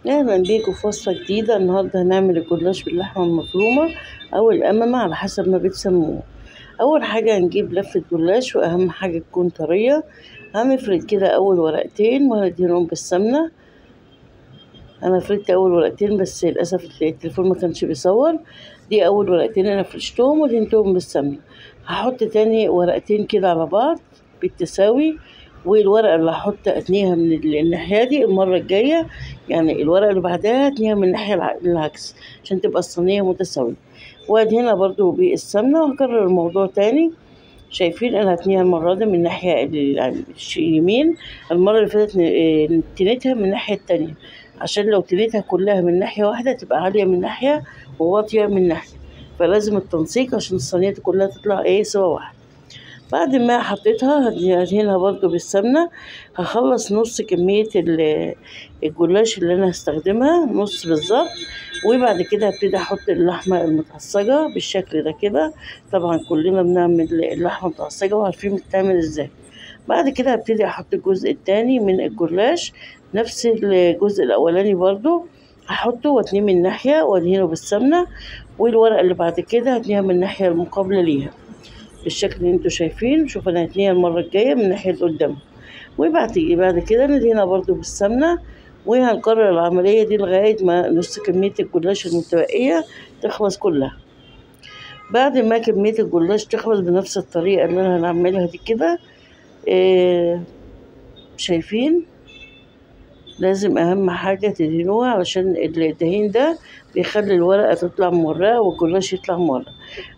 اهلا بيكم في وصفة جديدة. النهاردة هنعمل الجلاش باللحمة المفرومة او القممة على حسب ما بتسموه. اول حاجة هنجيب لفة جلاش، واهم حاجة تكون طرية. هنفرد كده اول ورقتين وهندهنهم بالسمنة. انا فردت اول ورقتين بس للاسف التليفون ما كانش بيصور. دي اول ورقتين انا فرشتهم ودهنتهم بالسمنة. هحط تاني ورقتين كده على بعض بالتساوي، والورقة اللي هحط اتنيها من الناحية دي المرة الجاية، يعني الورقة اللي بعدها اتنيها من الناحية العكس عشان تبقى الصينية متساوية. وادهنها برضو بالسمنة وهكرر الموضوع تاني. شايفين انا هتنيها المرة دي من الناحية اليمين، المرة اللي فاتت تنيتها من الناحية التانية، عشان لو تنيتها كلها من ناحية واحدة تبقى عالية من ناحية وواطية من ناحية، فلازم التنسيق عشان الصينية كلها تطلع سوا واحد. بعد ما حطيتها هدهنها برضو بالسمنة. هخلص نص كمية الجلاش اللي انا هستخدمها، نص بالظبط. وبعد كده هبتدي احط اللحمة المتعصجة بالشكل ده كده. طبعا كلنا بنعمل اللحمة متعصجة وعارفين بتتعمل ازاي. بعد كده هبتدي احط الجزء التاني من الجلاش، نفس الجزء الاولاني برضو هحطه واتنيه من ناحية وادهنه بالسمنة. والورقة اللي بعد كده هتنيها من الناحية المقابلة ليها بالشكل اللي انتوا شايفين. شوف انا هتنيها المرة الجاية من الناحية اللي قدام. بعد كده ندهنها برضو بالسمنة. وهنكرر العملية دي لغاية ما نص كمية الجلاش المتبقية تخلص كلها. بعد ما كمية الجلاش تخلص بنفس الطريقة اللي انا هنعملها دي كده، اه شايفين لازم اهم حاجة تدهنوها علشان الدهين ده بيخلي الورقة تطلع مورقة والجلاش يطلع مورق.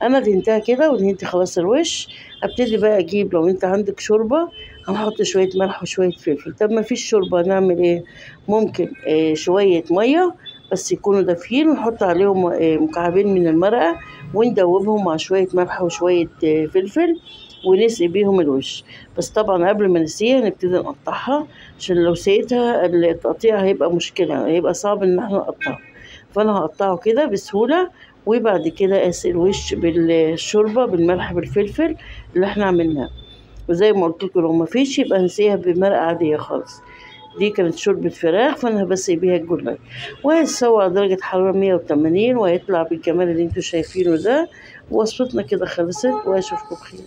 انا دهنتها كده ودهنت خلاص الوش. ابتدي بقى اجيب، لو انت عندك شوربة هنحط شوية ملح وشوية فلفل. طب ما فيش شوربة نعمل ايه؟ ممكن شوية مية بس يكونوا دافيين، ونحط عليهم مكعبين من المرقة وندوبهم مع شوية ملح وشوية فلفل ونسقي بيهم الوش. بس طبعا قبل ما نسقيها نبتدي نقطعها، عشان لو سقيتها التقطيع هيبقى مشكلة، هيبقى صعب ان احنا نقطعه. فانا هقطعه كده بسهولة. وبعد كده اسقي الوش بالشوربة بالملح بالفلفل اللي احنا عملناه. وزي ما قلت لكم لو مفيش يبقى نسقيها بمرقة عادية خالص. دي كانت شوربة فراخ فانا بسقي بيها الجلاش. وهيتسوى على درجة حرارة 180 وهيطلع بالجمال اللي انتوا شايفينه ده. وصفتنا كده خلصت واشوفكم بخير.